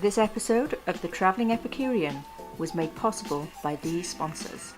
This episode of The Travelling Epicurean was made possible by these sponsors.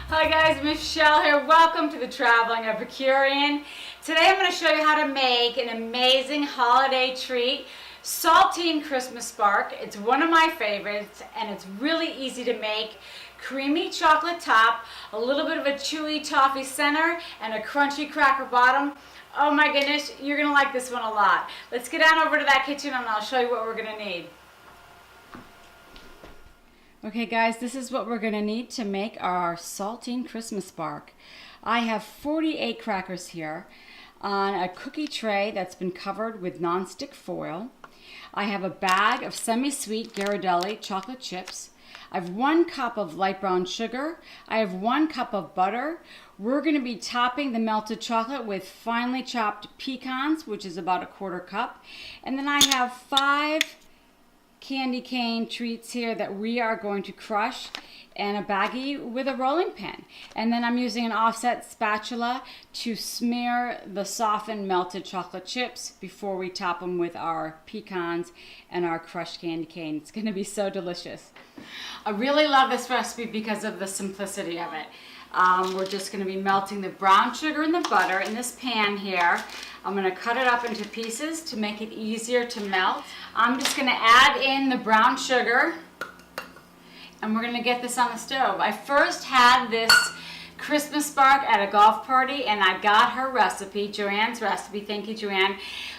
Hi guys, Michelle here. Welcome to the Traveling Epicurean. Today I'm going to show you how to make an amazing holiday treat, Saltine Christmas Bark. It's one of my favorites and it's really easy to make. Creamy chocolate top, a little bit of a chewy toffee center, and a crunchy cracker bottom. Oh my goodness, you're going to like this one a lot. Let's get on over to that kitchen and I'll show you what we're going to need. Okay guys, this is what we're going to need to make our Saltine Christmas Bark. I have 48 crackers here on a cookie tray that's been covered with nonstick foil. I have a bag of semi-sweet Ghirardelli chocolate chips. I have 1 cup of light brown sugar. I have 1 cup of butter. We're going to be topping the melted chocolate with finely chopped pecans, which is about 1/4 cup. And then I have 5 candy cane treats here that we are going to crush, and a baggie with a rolling pin. And then I'm using an offset spatula to smear the softened melted chocolate chips before we top them with our pecans and our crushed candy cane. It's going to be so delicious. I really love this recipe because of the simplicity of it. We're just going to be melting the brown sugar and the butter in this pan here. I'm going to cut it up into pieces to make it easier to melt. I'm just going to add in the brown sugar and we're going to get this on the stove. I first had this Christmas bark at a golf party and I got her recipe, Joanne's recipe. Thank you, Joanne.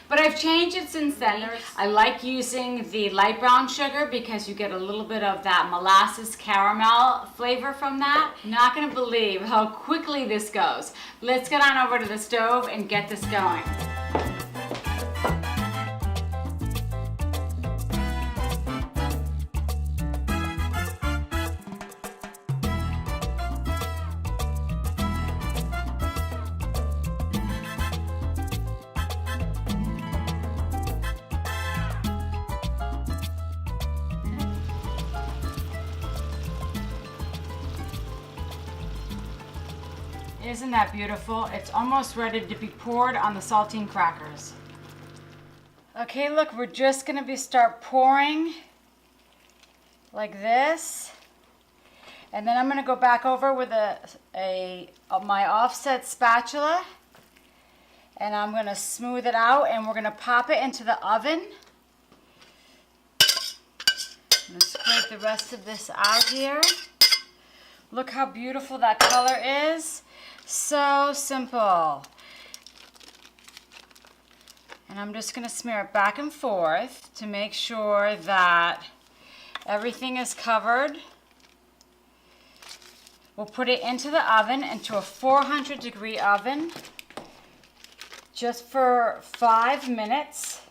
But I've changed it since then. I like using the light brown sugar because you get a little bit of that molasses caramel flavor from that. You're not going to believe how quickly this goes. Let's get on over to the stove and get this going. Isn't that beautiful? It's almost ready to be poured on the saltine crackers. Okay, look, we're just going to start pouring like this. And then I'm going to go back over with my offset spatula. And I'm going to smooth it out and we're going to pop it into the oven. I'm going to scrape the rest of this out here. Look how beautiful that color is. So simple. And I'm just going to smear it back and forth to make sure that everything is covered. We'll put it into the oven, into a 400-degree oven, just for 5 minutes.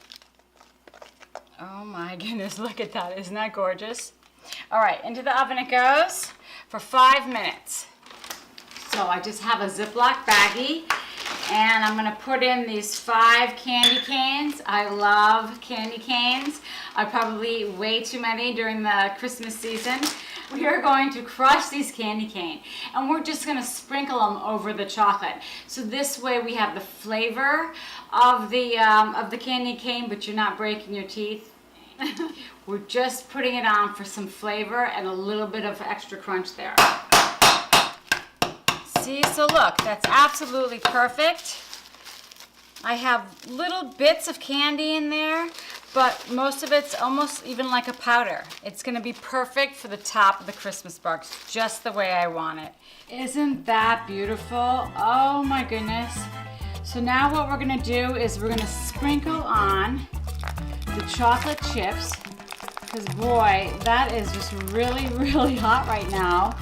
Oh my goodness, look at that. Isn't that gorgeous? All right, into the oven it goes for 5 minutes. So I just have a Ziploc baggie and I'm going to put in these 5 candy canes. I love candy canes. I probably eat way too many during the Christmas season. We are going to crush these candy cane and we're just going to sprinkle them over the chocolate. So this way we have the flavor of the candy cane, but you're not breaking your teeth. We're just putting it on for some flavor and a little bit of extra crunch there. See, so look, that's absolutely perfect. I have little bits of candy in there, but most of it's almost even like a powder. It's gonna be perfect for the top of the Christmas bark, just the way I want it. Isn't that beautiful? Oh my goodness. So now what we're gonna do is we're gonna sprinkle on the chocolate chips, because boy, that is just really, really hot right now.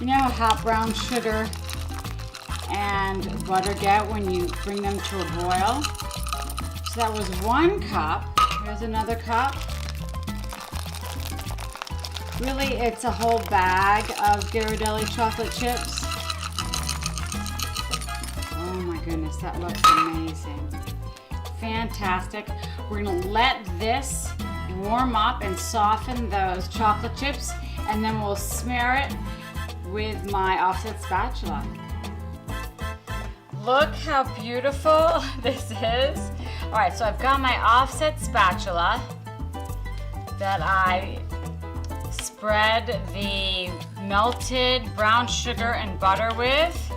You know how hot brown sugar and butter get when you bring them to a boil? So that was 1 cup. Here's another cup. Really, it's a whole bag of Ghirardelli chocolate chips. Oh my goodness, that looks amazing. Fantastic. We're gonna let this warm up and soften those chocolate chips, and then we'll smear it with my offset spatula. Look how beautiful this is. All right, so I've got my offset spatula that I spread the melted brown sugar and butter with.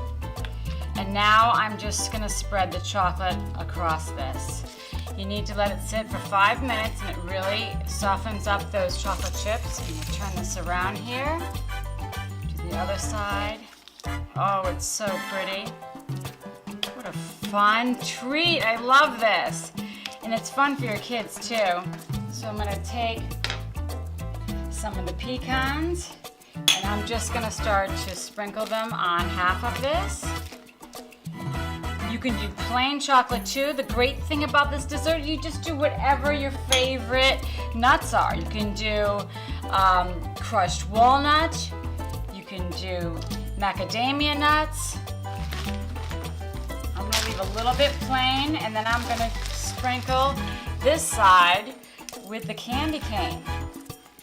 And now I'm just gonna spread the chocolate across this. You need to let it sit for 5 minutes and it really softens up those chocolate chips. I'm gonna turn this around here to the other side. Oh, it's so pretty. What a fun treat. I love this. And it's fun for your kids too. So I'm gonna take some of the pecans and I'm just gonna start to sprinkle them on half of this. You can do plain chocolate too. The great thing about this dessert, you just do whatever your favorite nuts are. You can do crushed walnut. You can do macadamia nuts. I'm gonna leave a little bit plain and then I'm gonna sprinkle this side with the candy cane.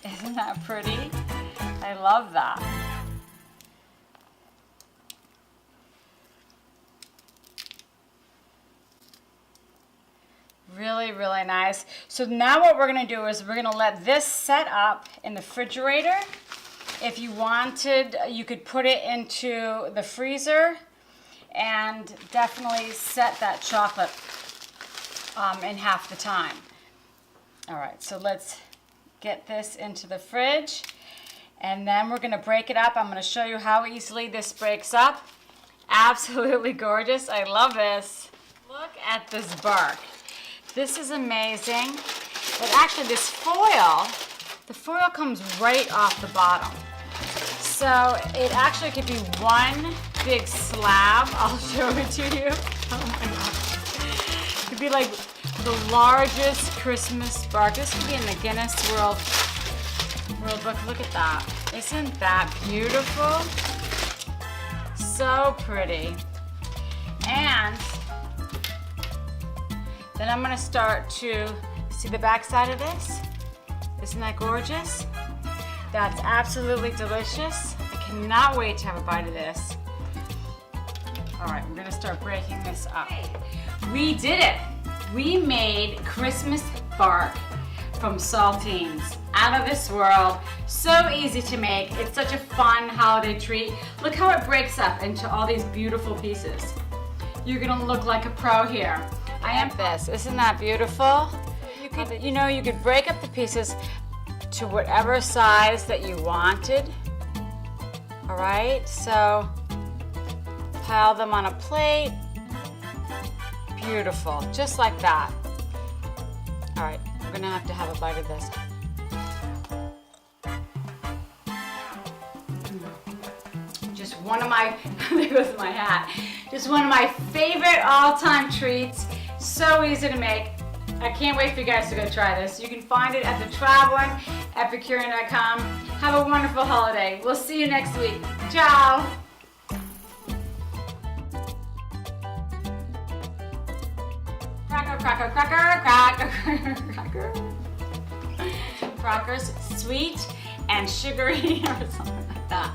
Isn't that pretty? I love that. Really, really nice. So now what we're gonna do is we're gonna let this set up in the refrigerator. If you wanted, you could put it into the freezer and definitely set that chocolate in half the time. All right, so let's get this into the fridge and then we're gonna break it up. I'm gonna show you how easily this breaks up. Absolutely gorgeous. I love this. Look at this bark. This is amazing. But actually this foil, the foil comes right off the bottom. So it actually could be one big slab. I'll show it to you. Oh my gosh. It could be like the largest Christmas bark. This could be in the Guinness World Book. Look at that. Isn't that beautiful? So pretty. And then I'm gonna start to see the back side of this. Isn't that gorgeous? That's absolutely delicious. I cannot wait to have a bite of this. All right, we're gonna start breaking this up. We did it. We made Christmas bark from saltines. Out of this world. So easy to make. It's such a fun holiday treat. Look how it breaks up into all these beautiful pieces. You're gonna look like a pro here. I am this. Isn't that beautiful? You could break up the pieces to whatever size that you wanted. All right, so pile them on a plate. Beautiful, just like that. All right, we're gonna have to have a bite of this. Just one of my, there goes my hat. Just one of my favorite all-time treats. So easy to make. I can't wait for you guys to go try this. You can find it at the Traveling, Epicurean.com. Have a wonderful holiday. We'll see you next week. Ciao. Cracker, cracker, cracker, cracker, cracker. Crackers, sweet and sugary or something like that.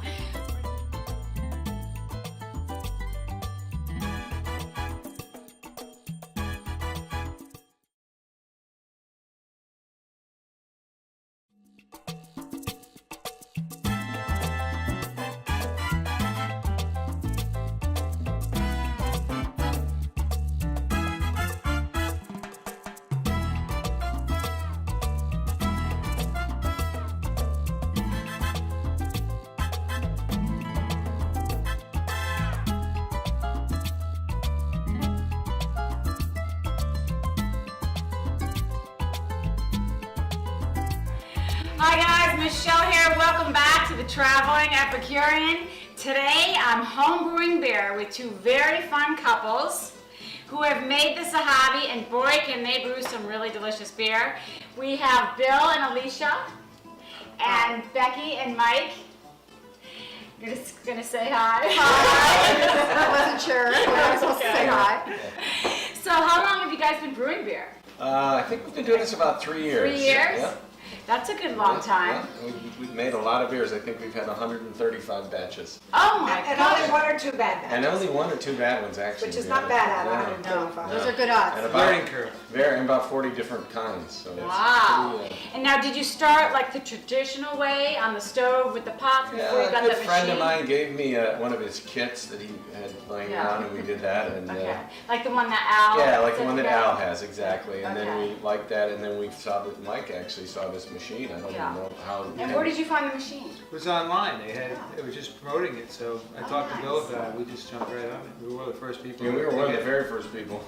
Hi guys, Michelle here. Welcome back to the Traveling Epicurean. Today I'm homebrewing beer with two very fun couples who have made this a hobby, and boy can they brew some really delicious beer. We have Bill and Alicia and Becky and Mike. You're just gonna say hi. Hi. I wasn't sure. I was supposed to say hi. So how long have you guys been brewing beer? I think we've been doing this about 3 years. 3 years? Yeah. That's a good long time. Yeah. We've made a lot of beers. I think we've had 135 batches. Oh my And god. only one or two bad And batches, only 1 or 2 bad ones, actually. which is not bad out of Yeah. 135. Yeah. Those are good odds. And about 40 different kinds. So that's Wow. pretty, And now did you start like the traditional way on the stove with the pots before you a got good the machine? friend of mine gave me one of his kits that he had laying Yeah. around, and we did that. And Okay. Like the one that Al yeah, like the said one that together? Al has, exactly. And then Okay. we liked that, and then we saw that Mike actually saw this machine. I don't Yeah. even know how. And where did you find the machine? It was online. They were just promoting it, so I talked to Bill nice. about it. We just jumped right on it. We were the first people. Yeah, we were to one of get the it. very first people.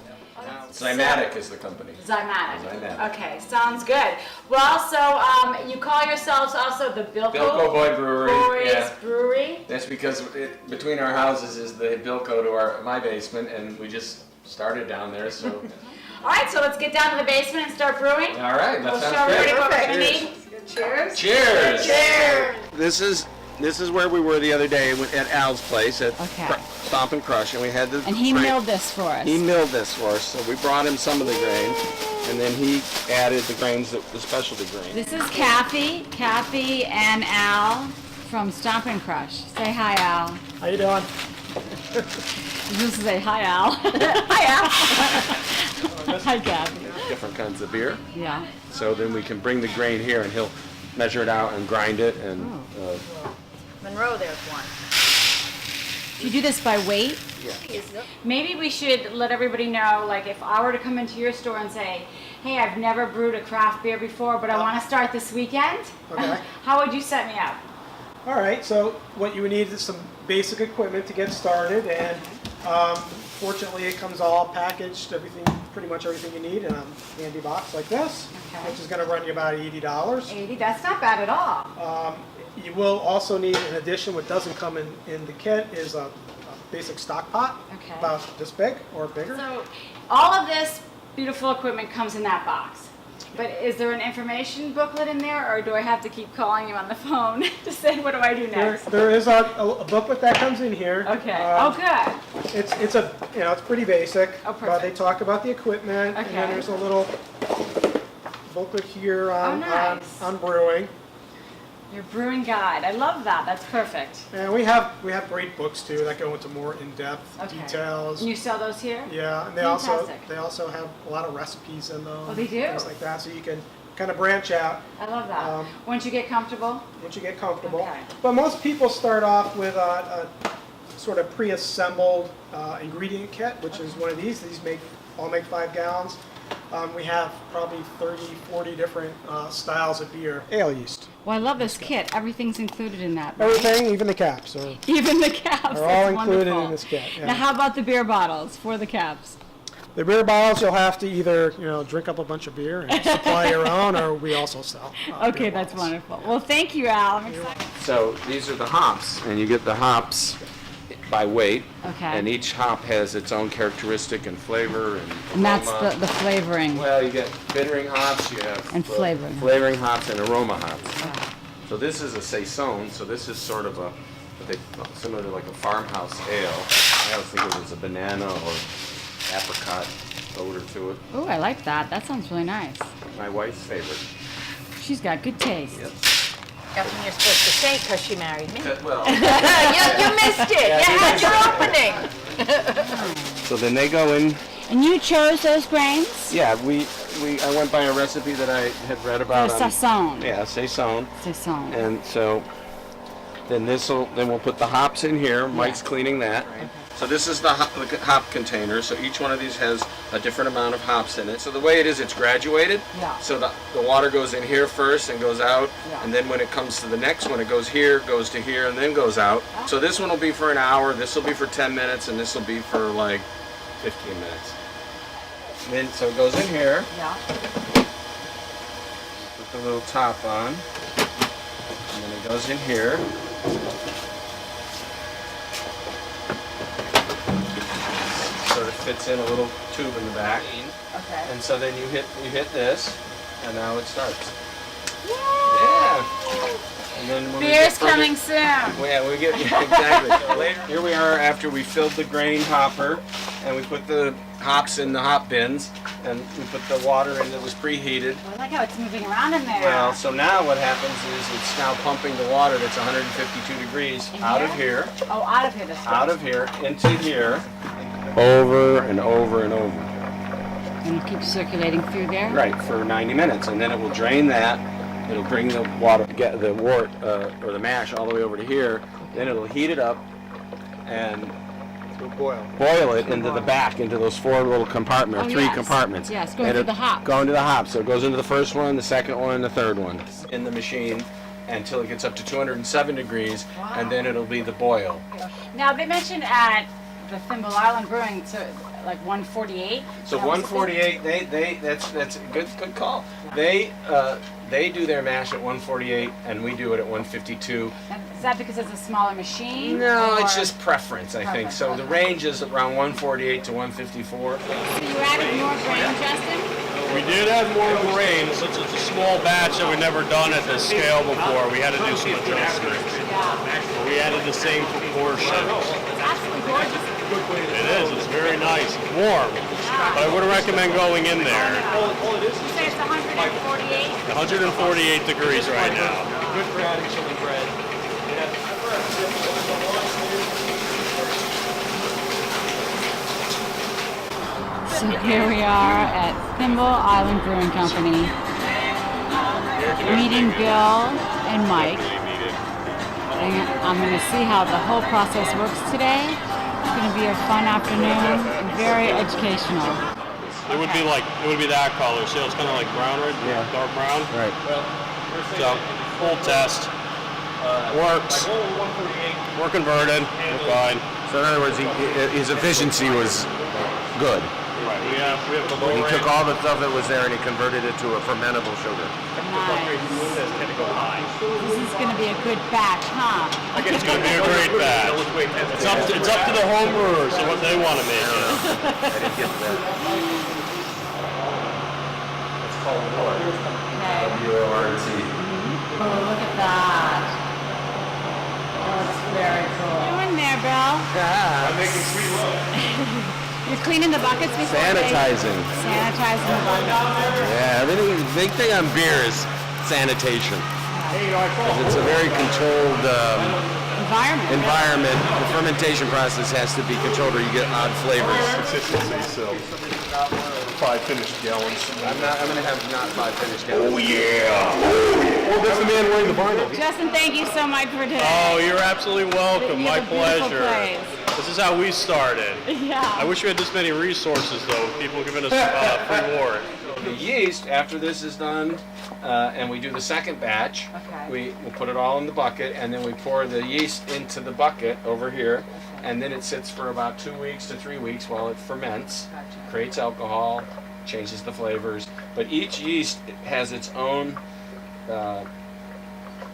Zymatic is the company. Zymatic. Zymatic. Okay, sounds good. Well, so you call yourselves also the Bilco Boy Brewery. Boys Yeah. Brewery? That's because between our houses is the Bilco to my basement, and we just started down there. So, All right, so let's get down to the basement and start brewing. all right, that We'll show sounds everybody great. what we're gonna Perfect. need. Cheers. Cheers! Cheers. This is where we were the other day at Al's place at Okay. Stomp N Crush, and we had the. And he grain- milled this for us. He milled this for us, so we brought him some of the grain, and then he added the grains, the specialty grain. This is Kathy and Al from Stomp N Crush. Say hi, Al. How you doing? Just say hi, Al. Hi, Al. Hi, Kathy. Different kinds of beer. Yeah. So then we can bring the grain here, and he'll measure it out and grind it, and Monroe, there's one. Do you do this by weight? yeah. Maybe we should let everybody know, like if I were to come into your store and say, hey, I've never brewed a craft beer before, but I want to start this weekend, Okay. how would you set me up? All right, so what you would need is some basic equipment to get started, and fortunately it comes all packaged, pretty much everything you need in a handy box like this, Okay. which is going to run you about $80. 80, that's not bad at all. You will also need, in addition, what doesn't come in the kit is a basic stock pot, Okay. about this big or bigger. So all of this beautiful equipment comes in that box. But is there an information booklet in there, or do I have to keep calling you on the phone to say what do I do next? There is a booklet that comes in here. Okay. Um, Oh, good. It's pretty basic. Oh, But they perfect. talk about the equipment, and Okay. then there's a little booklet here on, nice. on brewing. Your brewing guide. I love that. That's perfect. And we have great books too that go into more in-depth Okay. details. And you sell those here? Yeah, and they Fantastic. also have a lot of recipes in them. Oh, they do? Things like that, so you can kind of branch out I love that. Um, Once you get comfortable? once you get comfortable. Okay. But most people start off with a sort of pre-assembled ingredient kit, which is one of these. These all make 5 gallons. We have probably 30, 40 different styles of beer. Ale yeast. Well, I love this kit. Everything's included in that. Right? Everything, even the caps, are Even the caps. all That's included wonderful. in this kit. yeah. Now, how about the beer bottles for the caps? The beer bottles, you'll have to either drink up a bunch of beer and supply your own, or we also sell. Okay, beer that's bottles. wonderful. Well, thank you, Al. I'm excited. So these are the hops, and you get the hops by weight. Okay. And each hop has its own characteristic and flavor and And that's aroma. the flavoring. Well, you get bittering hops, you have And flavoring. flavoring hops, and aroma hops. So this is a Saison, so this is sort of similar to like a farmhouse ale. I was thinking it was a banana or apricot odor to it. Oh, I like that. That sounds really nice. My wife's favorite. She's got good taste. Yep. Nothing you're supposed to say because she married me. Well, You missed it. You had your opening. so then they go in. And you chose those grains? Yeah, I went by a recipe that I had read about. The Saison. Yeah, Saison. Saison. And so then we'll put the hops in here. Mike's cleaning that. So this is the hop container. So each one of these has a different amount of hops in it. So the way it is, it's graduated. Yeah. So the water goes in here first and goes out. Yeah. And then when it comes to the next one, it goes here, goes to here, and then goes out. So this one will be for an hour, this will be for 10 minutes, and this will be for like 15 minutes. And then, so it goes in here. Yeah. Put the little top on. And then it goes in here. Sort of fits in a little tube in the back. Okay. And so then you hit this, and now it starts. Yeah. And then when Beer's coming soon. Yeah, we get exactly. Later, here we are after we filled the grain hopper, and we put the hops in the hop bins, and we put the water in that was preheated. I like how it's moving around in there. Well, so now what happens is it's now pumping the water that's 152 degrees out of here, Oh, out of here. This out of here, into here, over and over and over. And it'll keep circulating through there. Right, for 90 minutes, and then it will drain that. It'll bring the water, get the wort or the mash all the way over to here. Then it'll heat it up and boil it into the back, into those 4 little compartments, Oh, 3 yes. compartments. Yes, going And through it- the hop. Going to the hop. So it goes into the first one, the second one, the third one in the machine until it gets up to 207 degrees, and then it'll be the boil. Now, they mentioned at the Thimble Island Brewing, so like 148. So That was the thing? 148, that's a good call. They do their mash at 148, and we do it at 152. Is that because it's a smaller machine? No, or- it's just preference, I think. Preference, So the okay. range is around 148 to 154. So you added more grain, Justin? We did add more grain, since it's a small batch that we've never done at this scale before. We had to do some adjustments. Yeah. We added the same proportion. It's absolutely gorgeous. It is, it's very nice, it's warm. But I would recommend going in there. You say it's 148? 148 degrees right now. Good for adding chili bread. So here we are at Thimble Island Brewing Company, meeting Bill and Mike. And I'm going to see how the whole process works today. It's going to be a fun afternoon, very educational. It would be that color. See how it's kind of like brown, right? Yeah. Dark brown. Right. So full test works. We're converted. We're fine. So in other words, his efficiency was good. Right. We have the low He range. took all the stuff that was there and he converted it to a fermentable sugar. Nice. This is going to be a good batch, huh? It's going to be a great batch. It's up to the home brewers and what they want to make it. I didn't get to that. It's called wort. W-O-R-T. Oh, look at that. Oh, it's very cool. You're in there, Bill. I'm Making sweet love. You're cleaning the buckets before Sanitizing. Sanitizing the buckets. Yeah, everything. The big thing on beer is sanitation. 'Cause it's a very controlled environment. The fermentation process has to be controlled or you get odd flavors. Consistency, so 5 finished gallons. I'm going to have not 5 finished gallons. Oh yeah! Oh, that's the man wearing the barnacle. Justin, thank you so much for today. Oh, you're absolutely welcome. You My have a beautiful pleasure. place. This is how we started. Yeah. I wish we had this many resources, though. People giving us free wort. The yeast, after this is done, and we do the second batch, Okay. we'll put it all in the bucket, and then we pour the yeast into the bucket over here, and then it sits for about 2 weeks to 3 weeks while it ferments, creates alcohol, changes the flavors. But each yeast has its own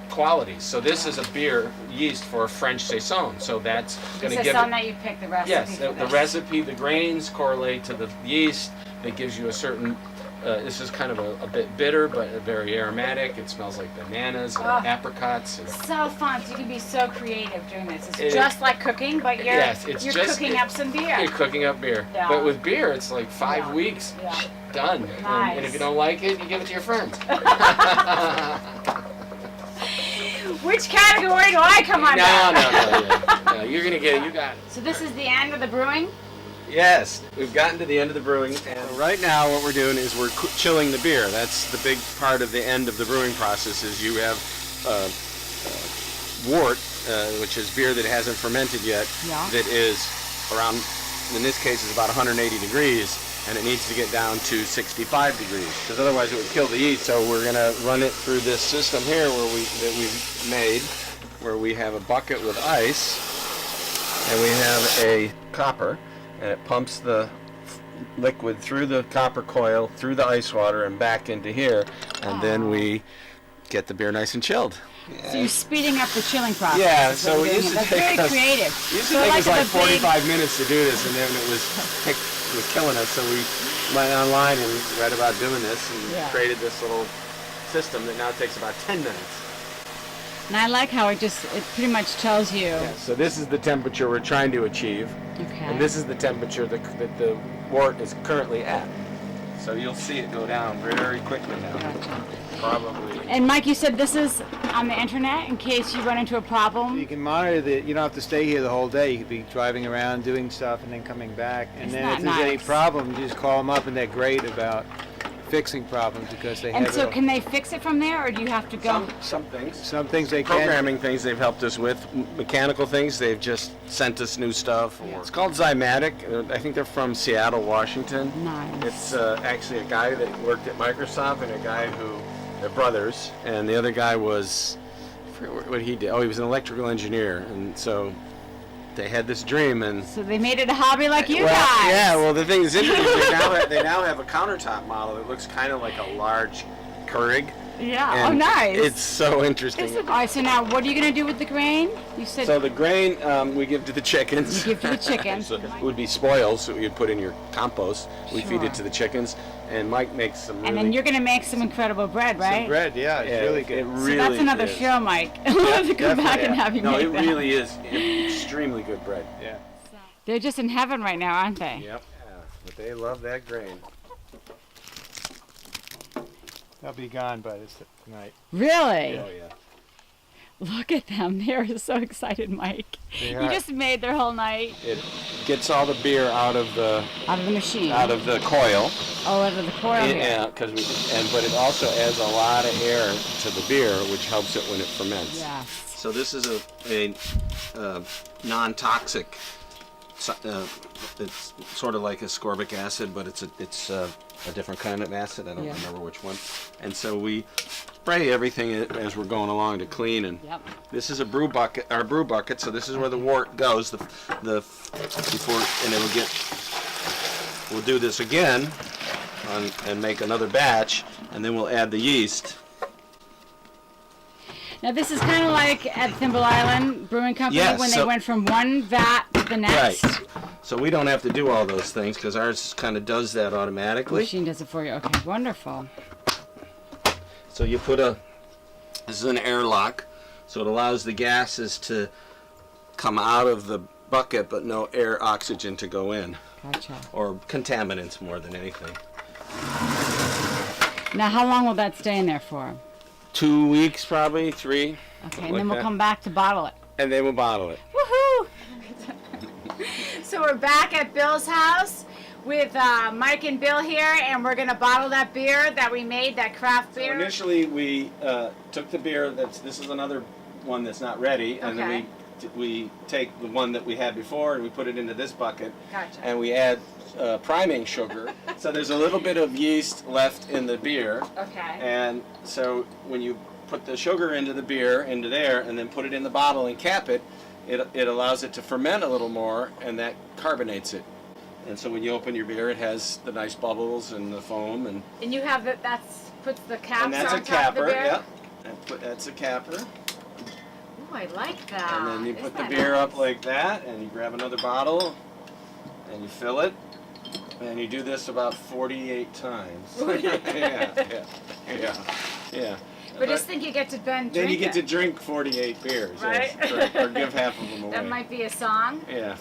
qualities. So this is a beer yeast for a French Saison. So that's going to This give is it. something that you pick the recipe Yes, for the this. recipe, the grains correlate to the yeast. That gives you a certain. This is kind of a bit bitter, but very aromatic. It smells like bananas and Oh. apricots. And, So fun. So you can be so creative doing this. It's It- just like cooking, but you're yes, it's you're just cooking up some beer. You're cooking up beer, Yeah. but with beer, it's like 5 Yeah. weeks. Yeah. Done. Nice. And if you don't like it, you give it to your friends. Which category do I come under? No, you're gonna get it. You got it. So this is the end of the brewing? Yes, we've gotten to the end of the brewing, and right now what we're doing is we're chilling the beer. That's the big part of the end of the brewing process. Is you have wort, which is beer that hasn't fermented yet, Yeah. that is around, in this case, is about 180 degrees, and it needs to get down to 65 degrees, because otherwise it would kill the yeast. So we're gonna run it through this system here that we've made, where we have a bucket with ice, and we have a copper. And it pumps the liquid through the copper coil, through the ice water, and back into here. And then we get the beer nice and chilled. So you're speeding up the chilling process. Yeah, is what so you're it doing used here. to That's take very us, creative. used to So take us like the big- 45 minutes to do this, and then it was killing us. So we went online and read about doing this and created this little system that now takes about 10 minutes. And I like how it pretty much tells you. Yeah, so this is the temperature we're trying to achieve, Okay. and this is the temperature that the wort is currently at. So you'll see it go down very quickly now. Gotcha. Probably. And Mike, you said this is on the internet in case you run into a problem. You can monitor you don't have to stay here the whole day. You could be driving around, doing stuff, and then coming back. And Isn't then that if there's any nice? problem, you just call them up, and they're great about fixing problems because they And have so it. can they fix it from there, or do you have to go? Some things. Some things they can. Programming things they've helped us with. Mechanical things they've just sent us new stuff. It's called Zymatic. I think they're from Seattle, Washington. Nice. It's actually a guy that worked at Microsoft and a guy who, they're brothers, and the other guy was, I forget what he did. Oh, he was an electrical engineer, and so they had this dream, and So they made it a hobby like you well, guys. yeah. Well, the thing is interesting. They now have a countertop model that looks kind of like a large Keurig. Yeah. And Oh, nice. It's so interesting. All right. So now, what are you gonna do with the grain? You said So the grain we give to the chickens. you give to the chickens. So it would be spoils that you'd put in your compost. We feed Sure. it to the chickens, and Mike makes some really And then you're gonna make some incredible bread, right? Some bread, yeah, it's really good. It So really that's another is. show, Mike. We'll have to come back and have you No, make it that. really is extremely good bread. Yeah. They're just in heaven right now, aren't they? Yep. Yeah, but they love that grain. They'll be gone by this night. Really? Oh yeah. Look at them. They're so excited, Mike. They You are. just made their whole night It gets all the beer out of the machine. coil. Oh, out of the coil here. Yeah, but it also adds a lot of air to the beer, which helps it when it ferments. Yeah. So this is a non-toxic. It's sort of like ascorbic acid, but it's a different kind of acid. I don't remember which one. And so we spray everything as we're going along to clean. And this is a brew bucket, our brew bucket. So this is where the wort goes. Before, and it'll get. We'll do this again, and make another batch, and then we'll add the yeast. Now this is kind of like at Thimble Island Brewing Company when they went from one vat to the next. Right. So we don't have to do all those things because ours kind of does that The automatically. machine does it for you. Okay, wonderful. So you put this is an airlock, so it allows the gases to come out of the bucket, but no air oxygen to go in, Gotcha. or contaminants more than anything. Now how long will that stay in there for? 2 weeks, probably 3. Okay, and like then we'll that. come back to bottle it. And then we'll bottle it. Woohoo! So we're back at Bill's house with Mike and Bill here, and we're gonna bottle that beer that we made, that craft So beer. initially we took the beer. This is another one that's not ready, and Okay. then we take the one that we had before and we put it into this bucket, Gotcha. and we add priming sugar. So there's a little bit of yeast left in the beer, Okay. and so when you put the sugar into the beer, into there, and then put it in the bottle and cap it, it allows it to ferment a little more, and that carbonates it. And so when you open your beer, it has the nice bubbles and the foam, and And you have that's puts the caps and that's on a top of the capper. beer. Yep. That's a capper. Ooh, I like that. And then you Isn't put the that beer nice? up like that, and you grab another bottle, and you fill it, and you do this about 48 times. yeah. But just think you get to then Then you drink get to it. drink 48 beers, Right? yes, or give half of them away. That might be a song. Yeah.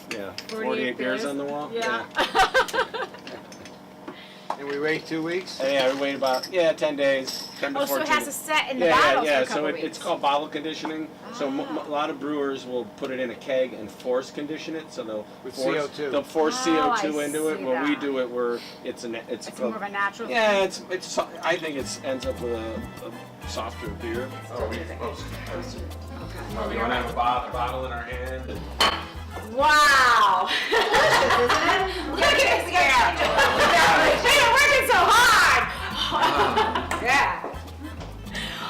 48 beers beers on the wall. Yeah. And we wait 2 weeks? Yeah, we wait about 10 days, 10 to Oh, 14. so it has to set in the bottle for a couple So weeks. it's called bottle conditioning. So a lot of brewers will put it in a keg and force condition it. So they'll With force, CO2. They'll force Oh, CO2 I into it. see When we that. do it, it's It's called, more of a natural yeah, thing. it's. I think it ends up with a softer beer. Oh, we don't have a bottle in our hand. And Wow! Delicious, isn't it? Look at this girl! They've been working so hard! Yeah.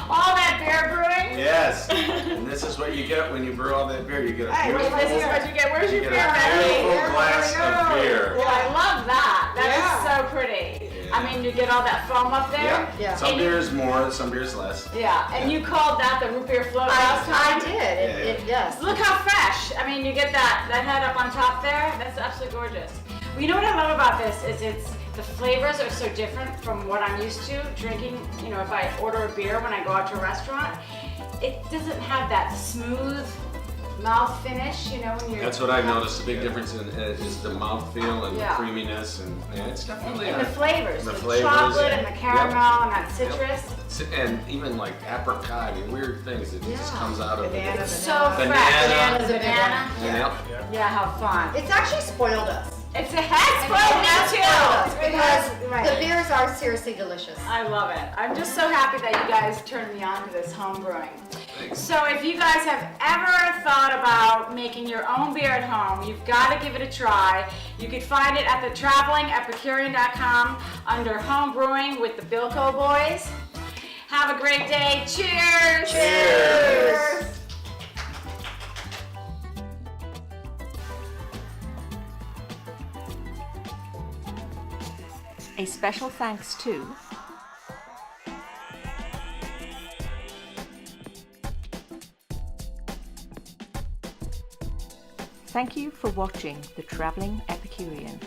All that beer brewing? yes, and this is what you get when you brew all that beer. You get a Hey, beautiful, this is what you get. Where's your you beer, get a Becky? beautiful glass of beer. Well, I love that. That is so pretty. I mean, you get all that foam up there. Yeah. Some beers more, some beers less. Yeah, and you called that the root beer float last I time? did. Yes. Look how fresh. I mean, you get that head up on top there. That's absolutely gorgeous. Well, you know what I love about this is the flavors are so different from what I'm used to drinking. You know, if I order a beer when I go out to a restaurant, it doesn't have that smooth mouth finish. You know, when you're. That's what I've noticed. The big difference is the mouthfeel and Yeah. the creaminess, and it's definitely And the flavors, the the flavors, chocolate and the caramel Yep. and that citrus. And even like apricot, I mean, weird things. It just comes out of Banana, it. So Banana. fresh. Banana's a big Banana. Yep. Yeah, how fun. It's actually spoiled us. It's a head spoiled me too. Because the beers are seriously delicious. I love it. I'm just so happy that you guys turned me on to this home brewing. So if you guys have ever thought about making your own beer at home, you've got to give it a try. You can find it at the travelingepicurean.com under home brewing with the Bilco Boys. Have a great day. Cheers! Cheers! A special thanks to Thank you for watching The Traveling Epicurean.